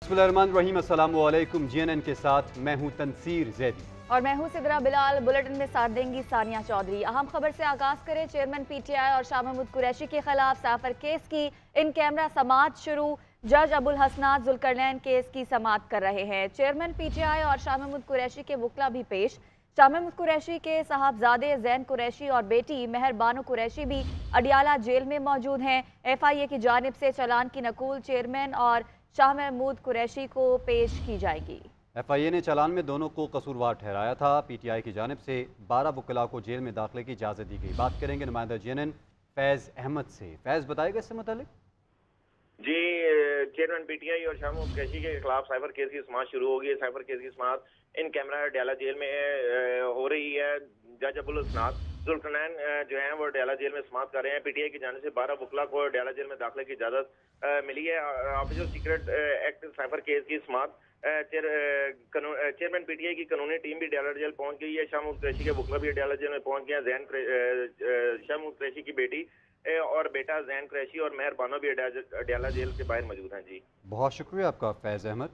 बिस्मिल्लाहिर्रहमानिर्रहीम, अस्सलामु अलैकुम। जीएनएन के साथ मैं हूं तनसीर जैदी और मैं हूं सिद्रा बिलाल। बुलेटिन में साथ देंगी सानिया चौधरी। अहम खबर से आगाज करें। चेयरमैन पीटीआई और शाह महमूद कुरैशी के खिलाफ साफर केस की इन कैमरा समाअत शुरू। जज अबुल हसनात जुल्करनैन केस की समाअत कर रहे हैं। चेयरमैन पीटीआई और शाह महमूद कुरैशी के वकला भी पेश। शाह महमूद कुरैशी के साहबजादे जैन कुरैशी और बेटी मेहर बानो कुरैशी भी अडियाला जेल में मौजूद हैं। एफआईए की जानिब से चालान की नकूल चेयरमैन और शाह महमूद कुरैशी को पेश की जाएगी। एफआईए ने चालान में दोनों को कसूरवार ठहराया था। पीटीआई की जानिब से 12 वकला को जेल में दाखिले की इजाज़त दी गई। बात करेंगे नुमाइंदा जीएनएन फैज़ अहमद से। फैज़, बताएगा इससे मुतालिक। जी, चेयरमैन पीटीआई और शाह महमूद कुरैशी के खिलाफ साइबर केस की समाअत शुरू होगी। साइबर केस की समाअत इन कैमरा अडियाला जेल में हो रही है। जज अबुल हसनात जुल्करनैन जो हैं वो अडियाला जेल में समाअत कर रहे हैं। पीटीआई की जानिब से 12 वकला को अडियाला जेल में दाखिले की इजाज़त मिली है। Officer secret act cyber case की समाअत चेयरमैन पीटीआई की कानूनी टीम भी अडियाला जेल पहुंच गई है। शाह महमूद कुरैशी के वकला भी अडियाला जेल में पहुंच गए हैं। शाह महमूद कुरैशी की बेटी और बेटा जैन कुरैशी और मेहर बानो भी अडियाला जेल के बाहर मौजूद हैं। जी, बहुत शुक्रिया आपका फैज़ अहमद।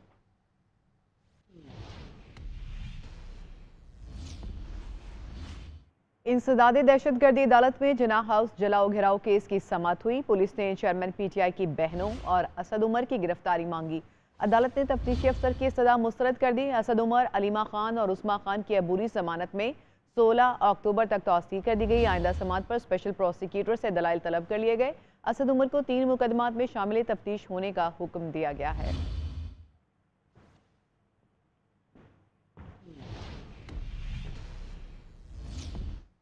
इंसदादे दहशतगर्दी अदालत में जिनाह हाउस जलाओ घेराव केस की समाअत हुई। पुलिस ने चेयरमैन पीटीआई की बहनों और असद उमर की गिरफ्तारी मांगी। अदालत ने तफ्तीशी अफसर की सजा मुस्तरद कर दी। असद उमर, अलीमा खान और उस्मा खान की अबूरी जमानत में 16 अक्टूबर तक तौसील कर दी गई। आइंदा समाअत पर स्पेशल प्रोसिक्यूटर से दलाइल तलब कर लिए गए। असद उमर को 3 मुकदमात में शामिल तफ्तीश होने का हुक्म दिया गया है।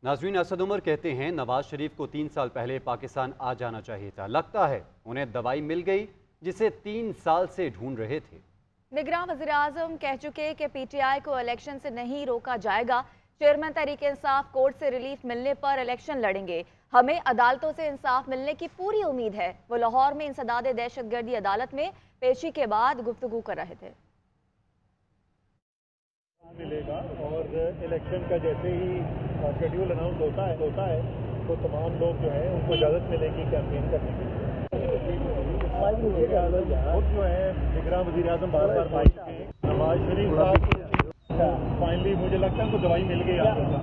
नाज़रीन, असद उमर कहते हैं नवाज शरीफ को 3 साल पहले पाकिस्तान आ जाना चाहिए था। लगता है उन्हें दवाई मिल गई जिसे 3 साल से ढूंढ रहे थे। निगरान वज़ीर आज़म कह चुके कि पीटीआई को इलेक्शन से नहीं रोका जाएगा। चेयरमैन तहरीक इंसाफ कोर्ट से रिलीफ मिलने पर इलेक्शन लड़ेंगे। हमें अदालतों से इंसाफ मिलने की पूरी उम्मीद है। वो लाहौर में इंसदादे दहशतगर्दी अदालत में पेशी के बाद गुफ्तगू कर रहे थे। मिलेगा और इलेक्शन का जैसे ही शेड्यूल अनाउंस होता है तो तमाम लोग जो है उनको इजाज़त मिलेगी कैंपेन करने की। जो है निगरान वज़ीर आज़म बार बार माइक पे नवाज शरीफ साहब फाइनली मुझे लगता है उनको दवाई मिल गई आपको।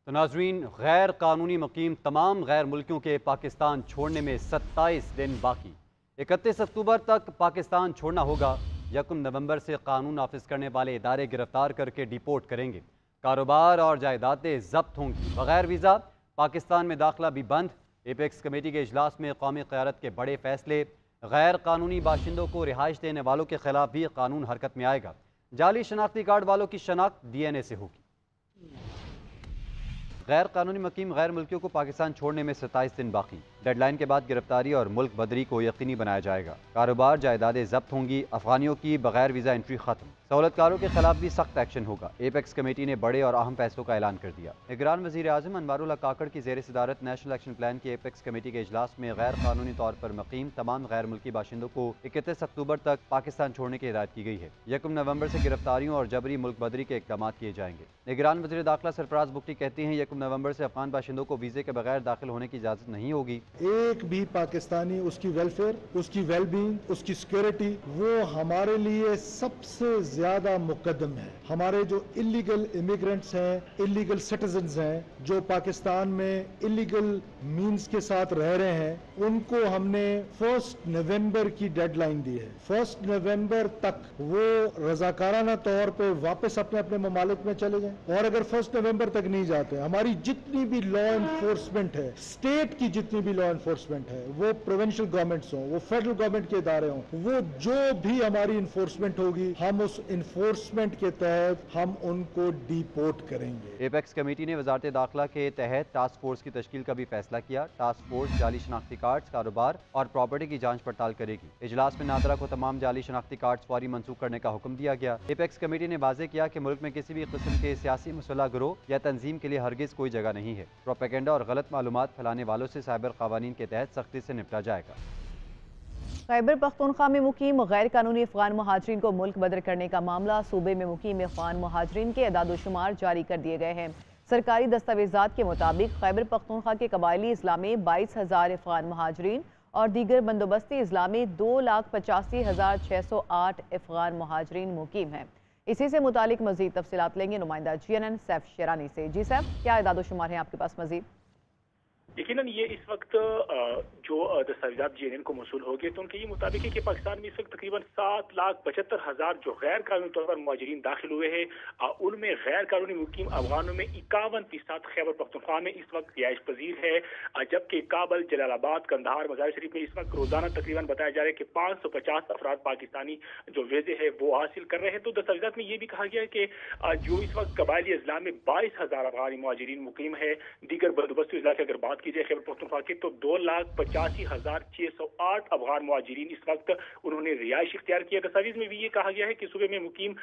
तो नाज़रीन, गैर कानूनी मुकीम तमाम गैर मुल्कियों के पाकिस्तान छोड़ने में 27 दिन बाकी। 31 अक्टूबर तक पाकिस्तान छोड़ना होगा। 1 नवंबर से कानून नाफिज करने वाले इदारे गिरफ्तार करके डिपोर्ट करेंगे। कारोबार और जायदादें जब्त होंगी। बगैर वीज़ा पाकिस्तान में दाखिला भी बंद। एपेक्स कमेटी के इजलास में कौमी क़यादत के बड़े फैसले। गैर कानूनी बाशिंदों को रिहाइश देने वालों के खिलाफ भी कानून हरकत में आएगा। जाली शनाख्ती कार्ड वालों की शनाख्त डीएनए से होगी। गैर कानूनी मुकीम गैर मुल्कियों को पाकिस्तान छोड़ने में 27 दिन बाकी। डेडलाइन के बाद गिरफ्तारी और मुल्क बदरी को यकीनी बनाया जाएगा। कारोबार जायदादें जब्त होंगी। अफगानियों की बगैर वीज़ा एंट्री खत्म। सहूलतकारों के खिलाफ भी सख्त एक्शन होगा। एपेक्स कमेटी ने बड़े और अहम फैसलों का ऐलान कर दिया। निगरान वज़ीर आज़म अनवारुल्लाह काकड़ की ज़ेर सदारत नेशनल एक्शन प्लान की एपेक्स कमेटी के इजलास में गैर कानूनी तौर पर मुकीम तमाम गैर मुल्की बाशिंदों को 31 अक्टूबर तक पाकिस्तान छोड़ने की हिदायत की गई है। 1 नवंबर से गिरफ्तारियों और जबरी मुल्क बदरी के इक़दाम किए जाएंगे। निगरान वज़ीर दाखिला सरफराज बुगटी कहती हैं 1 नवंबर से अफगान बाशिंदों को वीज़े के बगैर दाखिल होने की इजाज़त नहीं होगी। एक भी पाकिस्तानी, उसकी वेलफेयर, उसकी वेलबींग, उसकी सिक्योरिटी, वो हमारे लिए सबसे ज्यादा मुकद्दम है। हमारे जो इलीगल इमिग्रेंट्स हैं, इलीगल सिटीजन्स हैं, जो पाकिस्तान में इलीगल मीन्स के साथ रह रहे हैं, उनको हमने 1 नवंबर की डेडलाइन दी है। 1 नवंबर तक वो रजाकाराना तौर पे वापस अपने अपने ममालिक में चले जाएं। और अगर 1 नवंबर तक नहीं जाते, हमारी जितनी भी लॉ एनफोर्समेंट है, स्टेट की जितनी भी लॉ एनफोर्समेंट है, वो प्रोविंशियल गवर्नमेंट्स हों, वो फेडरल गवर्नमेंट के इदारे हों, वो जो भी हमारी इन्फोर्समेंट होगी, हम उस इन्फोर्समेंट के तहत हम उनको डिपोर्ट करेंगे। एपेक्स कमेटी ने वजारत दाखिला के तहत टास्क फोर्स की तश्कील का भी फैसला किया। टास्क फोर्स जाली शनाख्ती कार्ड्स, कारोबार और प्रॉपर्टी की जांच पड़ताल करेगी। इजलास में नादरा को तमाम जाली शनाख्ती कार्ड्स फौरी मनसूख करने का हुक्म दिया गया। एपेक्स कमेटी ने वाज़ेह किया कि मुल्क में किसी भी किस्म के सियासी मुसल्लह गिरोह या तंजीम के लिए हरगिज कोई जगह नहीं है। प्रोपेगेंडा और गलत मालूमात फैलाने वालों से साइबर कानून के तहत सख्ती से निपटा जाएगा। खैबर पख्तूनख्वा में मुकीम गैर कानूनी अफगान महाजरीन को मुल्क बदर करने का मामला। सूबे में मुकीम अफगान महाजरीन के अदाद-ओ-शुमार जारी कर दिए गए हैं। सरकारी दस्तावेजात के मुताबिक खैबर पख्तूनख्वा के कबायली अजला में 22,000 अफगान महाजरीन और दीगर बंदोबस्ती अजला में 2,85,608 अफगान महाजरीन मुकीम हैं। इसी से मुतालिक मजीद तफसीलात लेंगे नुमाइंदा GNN सैफ शेरानी से। जी सैफ, क्या इदाद-ओ-शुमार हैं आपके पास मजीद? यकीनन ये इस वक्त जो दस्तावेजात GNN को मौसूल हो गए तो उनके ये मुताबिक है कि पाकिस्तान में इस वक्त तकरीबन 7,75,000 जो गैर कानूनी तौर पर मुहाजिरीन दाखिल हुए हैं, उनमें गैर कानूनी मुकीम अफगानों में 51% खैबर पख्तूनख्वा में इस वक्त रिहाइश पजीर है, जबकि काबल, जलालाबाद, कंधार, मज़ार शरीफ में इस वक्त रोजाना तकरीबन बताया जा रहा है कि 550 अफराद पाकिस्तानी जो वीजे है वो हासिल कर रहे हैं। तो दस्तावेजात में ये भी कहा गया है कि जो इस वक्त कबायली अजला में 22,000 अफगानी मुहाजिरीन मुकीम है। दीगर बंदोबस्ती अजला की अगर बात की जाए खैबर पख्तूनख्वा की तो 2,85,608 अफगान मुहाजिरीन इस वक्त उन्होंने रिहाइश इख्तियार किया। दस्तावेज में भी ये कहा गया है कि सूबे में मुकीम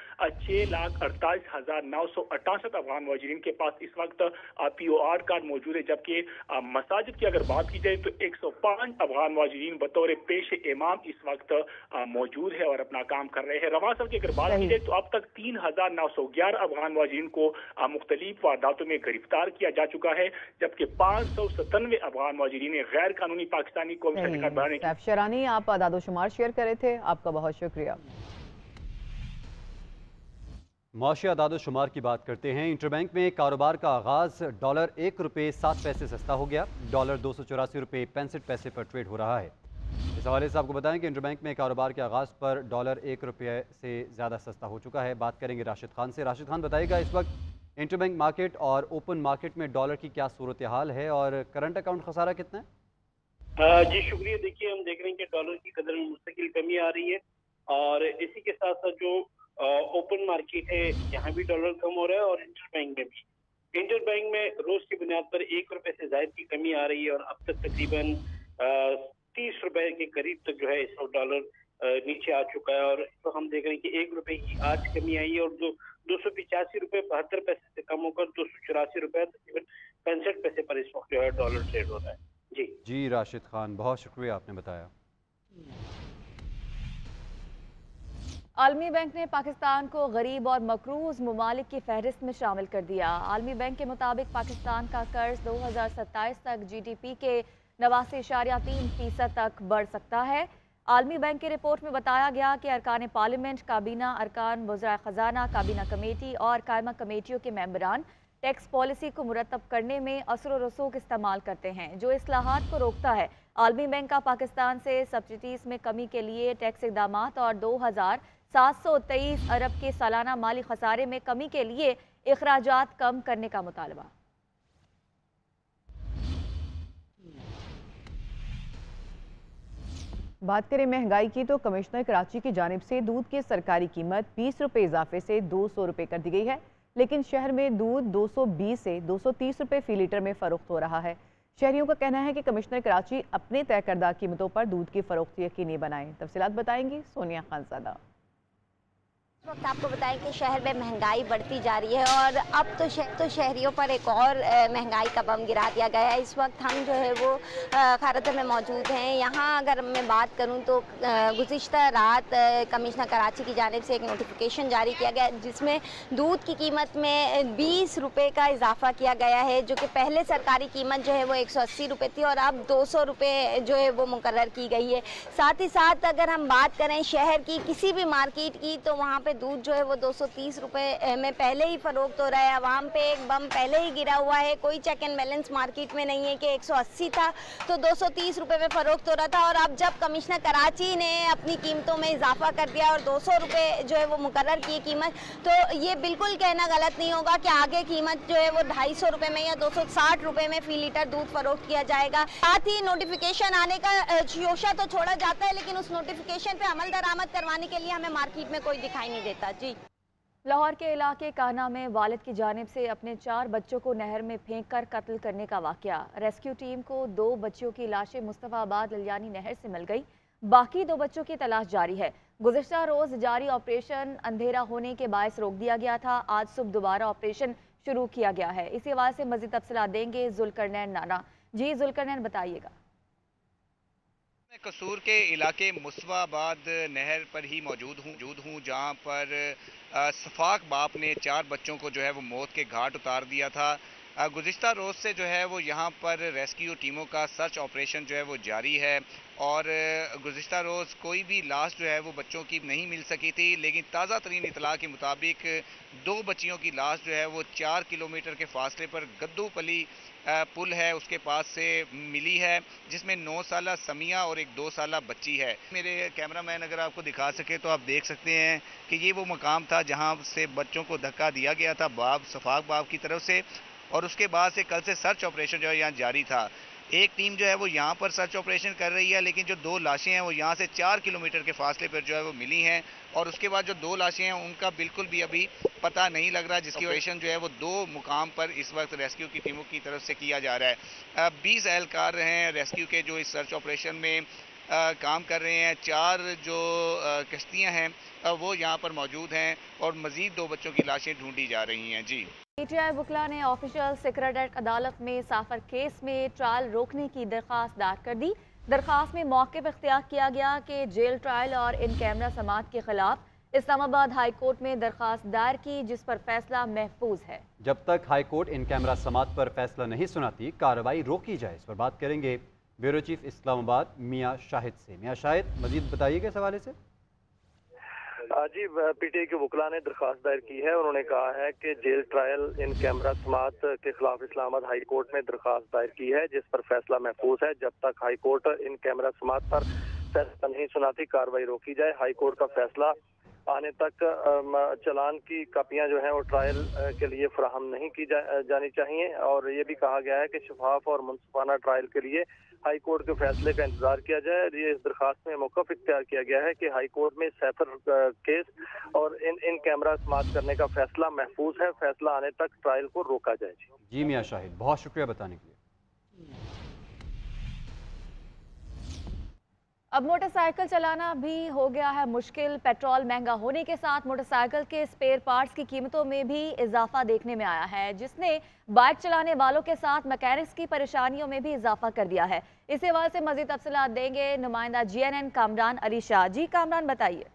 6,48,968 अफगान मुहाजिरीन के पास इस वक्त POR कार्ड मौजूद है, जबकि मसाजिद की अगर बात की जाए तो 105 अफगान मुहाजिरीन बतौर पेश इमाम इस वक्त मौजूद है और अपना काम कर रहे हैं। रवासव की अगर बात की जाए तो अब तक 3,911 अफगान मुहाजिरीन को मुख्तलिफ वारदातों में गिरफ्तार किया जा चुका है, जबकि 597 अफगान मुहाजिरीन गैर कानूनी पाकिस्तानी को बढ़ाने। सैफ शेरानी, आप आदाद-ओ-शुमार शेयर कर रहे थे, आपका बहुत शुक्रिया। मौशी आदाद-ओ-शुमार की बात करते हैं। इंटरबैंक में कारोबार का आगाज़ $1 सस्ता हो गया। $284.65 पर ट्रेड हो रहा है। इस हवाले से आपको बताएं कि इंटरबैंक में कारोबार के आगाज़ पर $1 से ज़्यादा सस्ता हो चुका है। बात करेंगे राशिद खान से। राशिद खान, बताइएगा इस वक्त इंटरबैंक मार्केट और ओपन मार्केट में डॉलर की क्या सूरत हाल है और करंट अकाउंट खसारा कितना है? जी शुक्रिया। देखिए, हम देख रहे हैं कि डॉलर की कदर में मुस्तकिल कमी आ रही है और इसी के साथ साथ जो ओपन मार्केट है यहाँ भी डॉलर कम हो रहा है और इंटरबैंक में भी। इंटरबैंक में रोज की बुनियाद पर $1 से ज्यादा की कमी आ रही है और अब तक तकरीबन $30 के करीब तक जो है इस वक्त डॉलर नीचे आ चुका है और तो हम देख रहे हैं कि $1 की आज कमी आई है और $285.72 से कम होकर $284 तकरीबन 65 पैसे पर इस वक्त जो है डॉलर ट्रेड हो रहा है। जी राशिद खान, बहुत शुक्रिया, आपने बताया। आलमी बैंक ने पाकिस्तान को गरीब और मकरूज ममालिक की फहरिस्त में शामिल कर दिया। आलमी बैंक के मुताबिक पाकिस्तान का कर्ज 2027 तक GDP के 89.3% तक बढ़ सकता है। आलमी बैंक की रिपोर्ट में बताया गया कि अरकान पार्लियामेंट, काबीना अरकान, वज़रा ख़जाना, काबीना कमेटी और कायमा कमेटियों के मेंबरान टैक्स पॉलिसी को मुरतब करने में असर व रसूख इस्तेमाल करते हैं, जो इस्लाहात को रोकता है। आलमी बैंक का पाकिस्तान से सब्सिडीज में कमी के लिए टैक्स इक़दामात और 2,723 अरब के सालाना माली खसारे में कमी के लिए इखराजात कम करने का मुतालबा। बात करें महंगाई की तो कमिश्नर कराची की जानिब से दूध की सरकारी कीमत ₹20 इजाफे से ₹200 कर दी गई है, लेकिन शहर में दूध 220 से ₹230 फी लीटर में फरोख्त हो रहा है। शहरियों का कहना है कि कमिश्नर कराची अपने तय करदा कीमतों पर दूध की फरोख्त यकीनी बनाएं। तफसीलात बताएंगी सोनिया खानज़ादा। इस वक्त आपको बताएं कि शहर में महंगाई बढ़ती जा रही है और अब तो शहरियों पर एक और महंगाई का बम गिरा दिया गया है। इस वक्त हम जो है वो खारतर में मौजूद हैं। यहाँ अगर मैं बात करूँ तो गुज़िश्ता रात कमिश्नर कराची की जानिब से एक नोटिफिकेशन जारी किया गया जिसमें दूध की कीमत में ₹20 का इजाफा किया गया है, जो कि पहले सरकारी कीमत जो है वो ₹180 थी और अब ₹200 जो है वो मुकर्रर की गई है। साथ ही साथ अगर हम बात करें शहर की किसी भी मार्केट की तो वहाँ पे दूध जो है वो ₹230 में पहले ही फरोख्त हो रहा है। आवाम पे एक बम पहले ही गिरा हुआ है। कोई चेक एंड बैलेंस मार्केट में नहीं है कि 180 था तो ₹230 में फरोख्त हो रहा था और अब जब कमिश्नर कराची ने अपनी कीमतों में इजाफा कर दिया और ₹200 जो है वो मुकर्रर की कीमत, तो ये बिल्कुल कहना गलत नहीं होगा कि आगे कीमत जो है वो ₹250 में या ₹260 में फी लीटर दूध फरोख्त किया जाएगा। साथ ही नोटिफिकेशन आने का शोशा तो छोड़ा जाता है, लेकिन उस नोटिफिकेशन पे अमल दरामद करवाने के लिए हमें मार्केट में कोई दिखाई नहीं देता। जी लाहौर के इलाके काना में वालिद की जानिब से अपने 4 बच्चों को नहर में फेंककर कत्ल करने का वाकया। रेस्क्यू टीम को 2 बच्चों की लाशें मुस्तफाबाद ललियानी नहर से मिल गई, बाकी 2 बच्चों की तलाश जारी है। गुज़िश्ता रोज जारी ऑपरेशन अंधेरा होने के बायस रोक दिया गया था। आज सुबह दोबारा ऑपरेशन शुरू किया गया है। इसी हवाले से मज़ीद तफसीलात देंगे जुल्करनैन नाना। जी जुल्करनैन, बताइएगा। मैं कसूर के इलाके मुस्तफाबाद नहर पर ही मौजूद हूँ जहाँ पर सफाक बाप ने 4 बच्चों को जो है वो मौत के घाट उतार दिया था। गुज़िश्ता रोज़ से जो है वो यहाँ पर रेस्क्यू टीमों का सर्च ऑपरेशन जो है वो जारी है और गुज़िश्ता रोज़ कोई भी लाश जो है वो बच्चों की नहीं मिल सकी थी, लेकिन ताज़ा तरीन इतला के मुताबिक 2 बच्चियों की लाश जो है वो 4 किलोमीटर के फासले पर गद्दूपली पुल है उसके पास से मिली है, जिसमें 9 साला समिया और एक 2 साला बच्ची है। मेरे कैमरामैन अगर आपको दिखा सके तो आप देख सकते हैं कि ये वो मकाम था जहाँ से बच्चों को धक्का दिया गया था सफाक बाब की तरफ से, और उसके बाद से कल से सर्च ऑपरेशन जो है यहाँ जारी था। एक टीम जो है वो यहाँ पर सर्च ऑपरेशन कर रही है, लेकिन जो 2 लाशें हैं वो यहाँ से 4 किलोमीटर के फासले पर जो है वो मिली हैं, और उसके बाद जो 2 लाशें हैं उनका बिल्कुल भी अभी पता नहीं लग रहा, जिसकी ऑपरेशन जो है वो 2 मुकाम पर इस वक्त रेस्क्यू की टीमों की तरफ से किया जा रहा है। 20 एहलकार हैं रेस्क्यू के जो इस सर्च ऑपरेशन में काम कर रहे हैं। 4 जो कश्तियाँ हैं वो यहाँ पर मौजूद हैं और मज़ीद 2 बच्चों की लाशें ढूंढी जा रही हैं। जी, पीटीआई वकला ने ऑफिशियल सेक्रेटेरिएट अदालत में साफर केस में ट्रायल रोकने की दरख्वास्त दायर कर दी। दरख्वास्त में मौक़िफ़ इख्तियार किया गया कि जेल ट्रायल और इन कैमरा समाअत के खिलाफ इस्लामाबाद हाई कोर्ट में दरख्वास्त दायर की, जिस पर फैसला महफूज है। जब तक हाई कोर्ट इन कैमरा समाअत पर फैसला नहीं सुनाती कार्रवाई रोकी जाए, इस पर बात करेंगे ब्यूरो चीफ इस्लामाबाद मियाँ शाहिद से। मियाँ शाहिद, मजीद बताइएगा इस हवाले से। जी, पीटीआई के वकला ने दरख्वास्त दायर की है। उन्होंने कहा है कि जेल ट्रायल इन कैमरा समाअत के खिलाफ इस्लामाबाद हाई कोर्ट में दरख्वास्त दायर की है, जिस पर फैसला महफूज है। जब तक हाई कोर्ट इन कैमरा समाअत पर फैसला नहीं सुनाती कार्रवाई रोकी जाए। हाई कोर्ट का फैसला आने तक चालान की कापियां जो हैं वो ट्रायल के लिए फराहम नहीं की जानी चाहिए, और ये भी कहा गया है कि शफाफ और मुनसिफाना ट्रायल के लिए हाई कोर्ट के फैसले का इंतजार किया जाए। ये इस दरखास्त में मौक़िफ़ इख्तियार किया गया है कि हाई कोर्ट में सैफर केस और इन कैमरा समाअत करने का फैसला महफूज है। फैसला आने तक ट्रायल को रोका जाए। जी मियाँ शाहिद, बहुत शुक्रिया बताने के लिए। अब मोटरसाइकिल चलाना भी हो गया है मुश्किल। पेट्रोल महंगा होने के साथ मोटरसाइकिल के स्पेयर पार्ट्स की कीमतों में भी इजाफा देखने में आया है, जिसने बाइक चलाने वालों के साथ मैकेनिक्स की परेशानियों में भी इजाफा कर दिया है। इस हवाले से मजीद तफसीलात देंगे नुमाइंदा GNN कामरान अली शाह। जी कामरान, बताइए।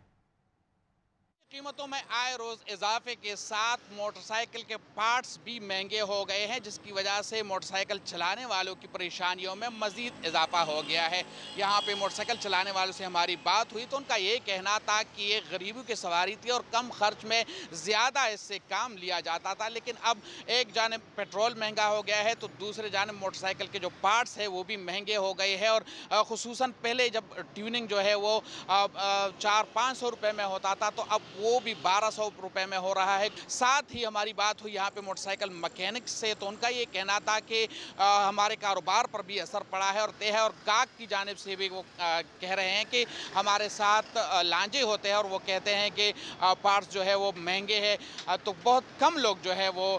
कीमतों में आए रोज इजाफे के साथ मोटरसाइकिल के पार्ट्स भी महंगे हो गए हैं, जिसकी वजह से मोटरसाइकिल चलाने वालों की परेशानियों में मजीद इजाफा हो गया है। यहाँ पे मोटरसाइकिल चलाने वालों से हमारी बात हुई तो उनका ये कहना था कि ये गरीबों की सवारी थी और कम खर्च में ज़्यादा इससे काम लिया जाता था, लेकिन अब एक जानिब पेट्रोल महंगा हो गया है तो दूसरे जानिब मोटरसाइकिल के जो पार्ट्स है वो भी महंगे हो गए हैं। और खुसूसन पहले जब ट्यूनिंग जो है वो 400-500 रुपये में होता था, तो अब वो भी 1200 रुपये में हो रहा है। साथ ही हमारी बात हुई यहाँ पे मोटरसाइकिल मैकेनिक से, तो उनका ये कहना था कि हमारे कारोबार पर भी असर पड़ा है और तय है, और गाहक की जानिब से भी वो कह रहे हैं कि हमारे साथ लांझे होते हैं और वो कहते हैं कि पार्ट्स जो है वो महंगे हैं, तो बहुत कम लोग जो है वो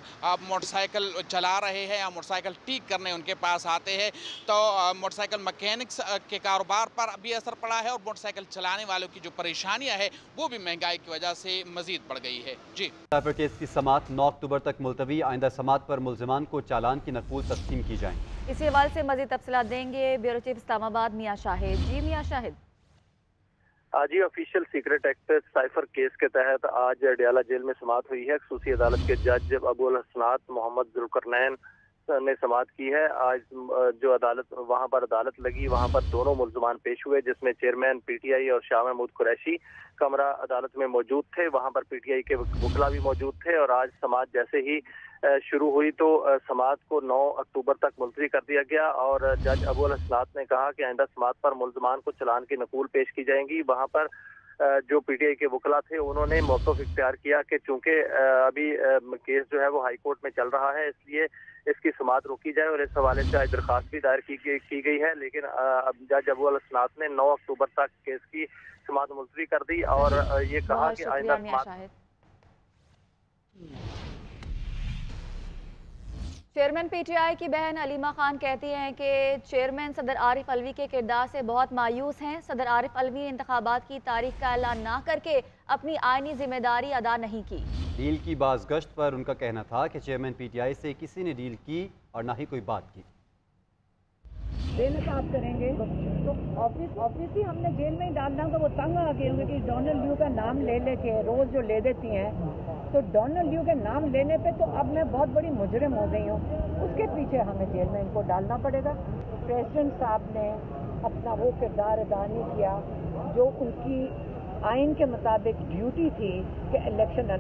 मोटरसाइकिल चला रहे हैं या मोटरसाइकिल ठीक करने उनके पास आते हैं। तो मोटरसाइकिल मैकेनिक्स के कारोबार पर भी असर पड़ा है और मोटरसाइकिल चलाने वालों की जो परेशानियां हैं वो भी महंगाई की वजह से मजीद बढ़ गई है। जी, साइफर केस की समाअत 9 अक्टूबर तक मुलतवी। आइंदा समाअत पर मुल्जिमान को चालान की नकूल तस्लीम की जाएंगी। इसी हवाले से मजीद तफसीलात देंगे ब्यूरो चीफ इस्लामाबाद मियाँ शाहिद। जी मियाँ शाहिद। आज ही official secret act cipher case के तहत आज अडियाला जेल में समाअत हुई है। खसूसी अदालत के जज अबुल हसनात मोहम्मद जुल्करनैन ने समाअत की है। आज जो अदालत वहां पर अदालत लगी, वहां पर दोनों मुल्ज़मान पेश हुए, जिसमें चेयरमैन पीटीआई और शाह महमूद कुरैशी कमरा अदालत में मौजूद थे। वहां पर पीटीआई के वकला भी मौजूद थे। और आज समाअत जैसे ही शुरू हुई तो समाअत को 9 अक्टूबर तक मुलतवी कर दिया गया, और जज अबुल हसनात ने कहा कि आइंदा समाअत पर मुल्ज़मान को चालान की नकूल पेश की जाएंगी। वहां पर जो पीटीआई के वकला थे उन्होंने मौक़िफ़ इख्तियार किया कि चूंकि अभी केस जो है वो हाई कोर्ट में चल रहा है, इसलिए इसकी समाअत रोकी जाए, और इस हवाले से आज दरख्वास्त भी दायर की गई है। लेकिन अब जज अबुल हसनात ने 9 अक्टूबर तक केस की समाअत मुलतवी कर दी और ये कहा कि आइंदा चेयरमैन पीटीआई की बहन अलीमा खान कहती हैं कि चेयरमैन सदर आरिफ अलवी के किरदार से बहुत मायूस हैं। सदर आरिफ अलवी ने इंतखाबात की तारीख का ऐलान ना करके अपनी आईनी जिम्मेदारी अदा नहीं की। डील की बाज़गश्त पर उनका कहना था कि चेयरमैन पीटीआई से किसी ने डील की और ना ही कोई बात की। जेल में बात करेंगे तो ऑफिस ही हमने जेल में ही डालना, तो वो तंग आ गए होंगे कि डोनाल्ड ल्यू का नाम ले लेके रोज जो ले देती हैं तो डोनाल्ड ड्यू के नाम लेने पे तो अब मैं बहुत बड़ी मुजरिम हो गई हूँ, उसके पीछे हमें जेल में इनको डालना पड़ेगा। प्रेसिडेंट साहब ने अपना वो किरदार अदा नहीं किया जो उनकी आइन के मुताबिक ड्यूटी थी कि इलेक्शन